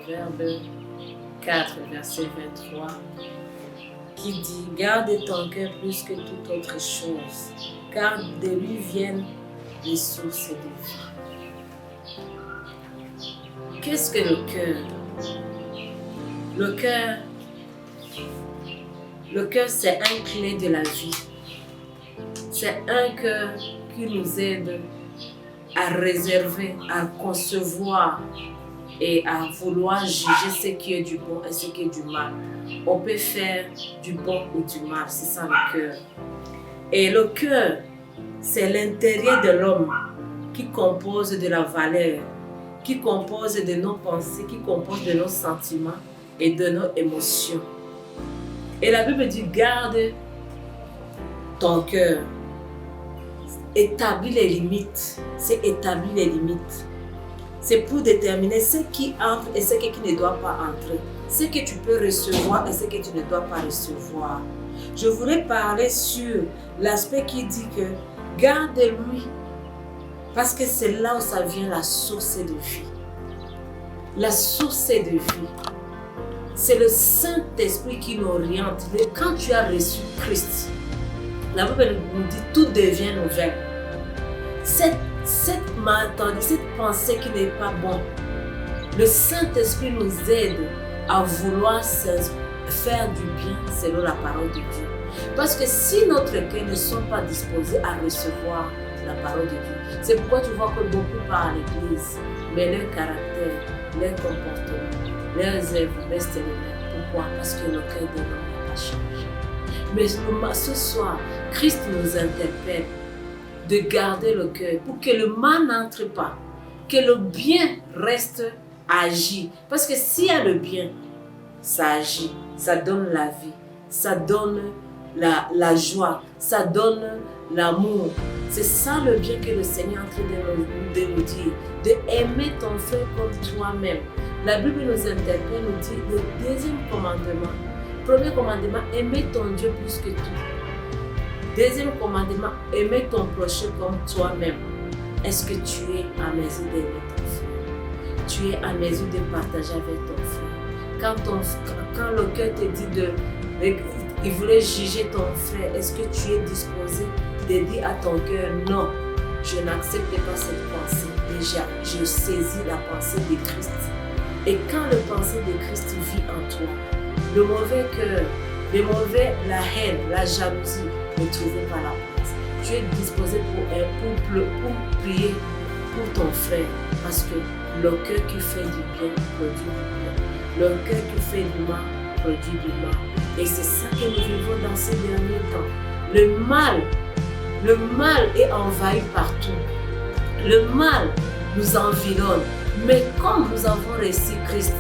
Proverbe 4, verset 23, qui dit « Garde ton cœur plus que toute autre chose, car de lui viennent les sources de vie. » Qu'est-ce que le cœur? Le cœur, c'est un clé de la vie. C'est un cœur qui nous aide à réserver, à concevoir et à vouloir juger ce qui est du bon et ce qui est du mal. On peut faire du bon ou du mal, c'est ça le cœur. Et le cœur, c'est l'intérieur de l'homme qui compose de la valeur, qui compose de nos pensées, qui compose de nos sentiments et de nos émotions. Et la Bible dit, garde ton cœur. Établis les limites. C'est établir les limites. C'est pour déterminer ce qui entre et ce qui ne doit pas entrer. Ce que tu peux recevoir et ce que tu ne dois pas recevoir. Je voudrais parler sur l'aspect qui dit que garde-lui. Parce que c'est là où ça vient la source de vie. La source de vie. C'est le Saint-Esprit qui nous oriente. Quand tu as reçu Christ, la Bible nous dit tout devient nouvel. Cette maladie, cette pensée qui n'est pas bonne, le Saint-Esprit nous aide à vouloir faire du bien selon la parole de Dieu. Parce que si notre cœur ne sont pas disposés à recevoir la parole de Dieu, c'est pourquoi tu vois que beaucoup parlent à l'église, mais leur caractère, leur comportement, leurs œuvres restent les mêmes. Pourquoi? Parce que le cœur de l'homme n'a pas changé. Mais ce soir, Christ nous interpelle de garder le cœur pour que le mal n'entre pas, que le bien reste agi. Parce que s'il y a le bien, ça agit, ça donne la vie, ça donne la joie, ça donne l'amour. C'est ça le bien que le Seigneur est en train de nous dire, de aimer ton frère comme toi-même. La Bible nous interpelle, nous dit le deuxième commandement. Premier commandement, aimer ton Dieu plus que tout. Deuxième commandement, aimer ton prochain comme toi-même. Est-ce que tu es à mesure d'aimer ton frère? Tu es à mesure de partager avec ton frère? Quand le cœur te dit il voulait juger ton frère, est-ce que tu es disposé de dire à ton cœur, non, je n'accepte pas cette pensée. Déjà, je saisis la pensée de Christ. Et quand la pensée de Christ vit en toi, le mauvais cœur, la haine, la jalousie ne trouvent pas la place. Tu es disposé pour prier pour ton frère parce que le cœur qui fait du bien produit du bien. Le cœur qui fait du mal produit du mal. Et c'est ça que nous vivons dans ces derniers temps. Le mal est envahi partout. Le mal nous environne. Mais comme nous avons reçu Christ,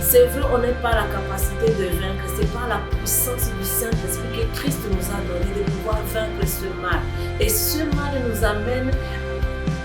c'est vrai, on n'a pas la capacité de vaincre. C'est par la puissance du Saint-Esprit que Christ nous a donné de pouvoir vaincre ce mal. Et ce mal nous amène,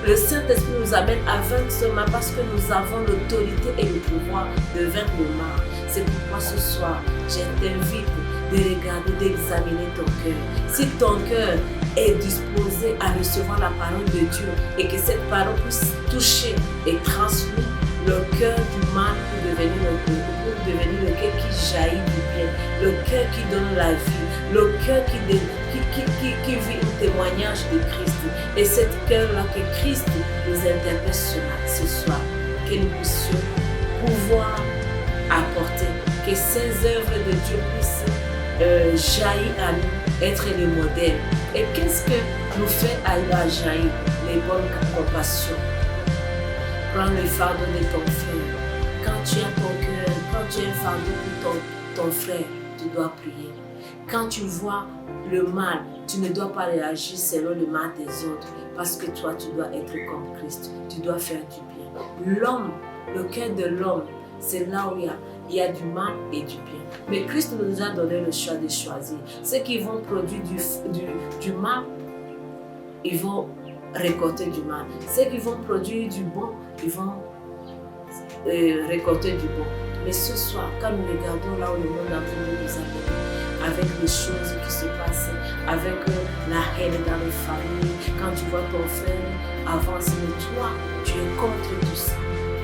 le Saint-Esprit nous amène à vaincre ce mal parce que nous avons l'autorité et le pouvoir de vaincre le mal. C'est pourquoi ce soir, je t'invite de regarder, d'examiner ton cœur. Si ton cœur est disposé à recevoir la parole de Dieu et que cette parole puisse toucher et transmettre le cœur du mal pour devenir le cœur qui jaillit du bien, le cœur qui donne la vie, le cœur qui vit un témoignage de Christ. Et cet cœur-là que Christ nous interpelle ce soir, que nous puissions pouvoir apporter, que ces œuvres de Dieu puissent jaillir à nous, être les modèles. Et qu'est-ce que nous fait à jaillir? Les bonnes compassions. Prends le fardeau de ton frère. Quand tu as ton cœur, quand tu as un fardeau pour ton frère, tu dois prier. Quand tu vois le mal, tu ne dois pas réagir selon le mal des autres parce que toi, tu dois être comme Christ. Tu dois faire du bien. L'homme, le cœur de l'homme, c'est là où il y a du mal et du bien. Mais Christ nous a donné le choix de choisir. Ceux qui vont produire du mal, ils vont récolter du mal. Ceux qui vont produire du bon, ils vont récolter du bon. Mais ce soir, quand nous regardons là où le monde a voulu nous amener, avec les choses qui se passent, avec la haine dans les familles, quand tu vois ton frère avancer, mais toi, tu es contre tout ça.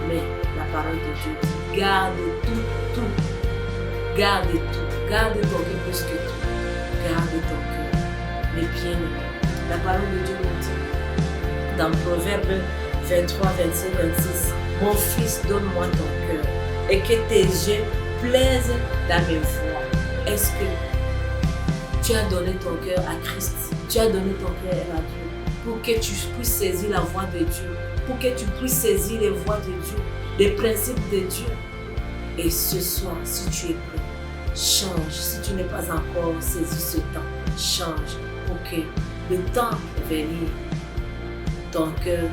Mais la parole de Dieu dit, garde tout. Garde tout. Garde ton cœur plus que tout. Garde ton cœur. Mais bien aimé. La parole de Dieu nous dit dans Proverbe 23, 25, 26, mon fils, donne-moi ton cœur et que tes yeux plaisent dans mes voies. Est-ce que tu as donné ton cœur à Christ? Tu as donné ton cœur à Dieu pour que tu puisses saisir la voix de Dieu, pour que tu puisses saisir les voies de Dieu, les principes de Dieu. Et ce soir, si tu es prêt, change. Si tu n'es pas encore saisi ce temps, change pour que le temps venir, ton cœur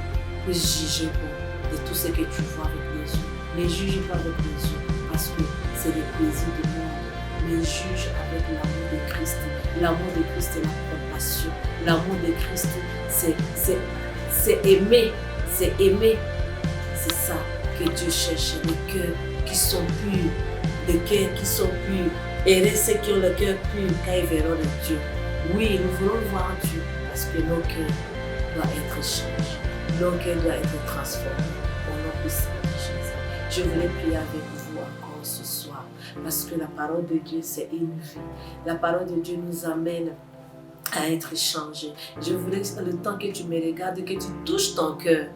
puisse juger bon de tout ce que tu vois avec les yeux. Ne juge pas avec les yeux parce que c'est le plaisir du monde. Mais juge avec l'amour de Christ. L'amour de Christ, c'est la compassion. L'amour de Christ, c'est aimer. C'est aimer. C'est ça que Dieu cherche. Des cœurs qui sont purs. Des cœurs qui sont purs. Et ceux qui ont le cœur pur quand ils verront le Dieu. Oui, nous voulons voir Dieu parce que nos cœurs doivent être changés. Nos cœurs doivent être transformés au nom puissant de Jésus. Je voulais prier avec vous encore ce soir parce que la parole de Dieu, c'est une vie. La parole de Dieu nous amène à être changés. Je voulais que le temps que tu me regardes, que tu touches ton cœur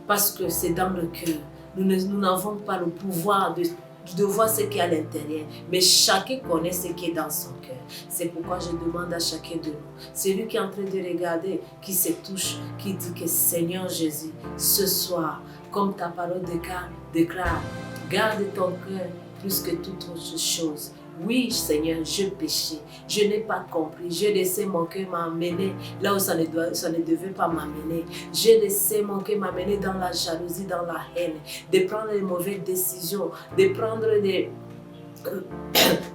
parce que c'est dans le cœur. Nous n'avons pas le pouvoir de voir ce qui est à l'intérieur, mais chacun connaît ce qui est dans son cœur. C'est pourquoi je demande à chacun de nous, celui qui est en train de regarder, qui se touche, qui dit que Seigneur Jésus, ce soir, comme ta parole déclare, garde ton cœur plus que toute autre chose. Oui, Seigneur, je péchais, je n'ai pas compris, j'ai laissé mon cœur m'amener là où ça ne devait pas m'amener. J'ai laissé mon cœur m'amener dans la jalousie, dans la haine, de prendre les mauvaises décisions, de prendre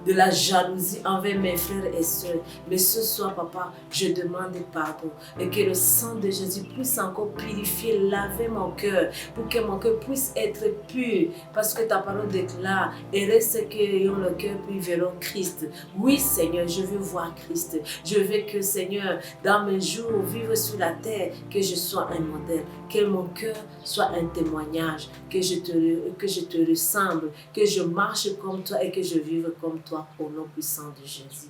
de la jalousie envers mes frères et sœurs. Mais ce soir, Papa, je demande pardon et que le sang de Jésus puisse encore purifier, laver mon cœur pour que mon cœur puisse être pur parce que ta parole déclare et reste qui ont le cœur pur verront Christ. Oui, Seigneur, je veux voir Christ. Je veux que, Seigneur, dans mes jours, vivre sur la terre, que je sois un modèle, que mon cœur soit un témoignage, que je te ressemble, que je marche comme toi et que je vive comme toi au nom puissant de Jésus.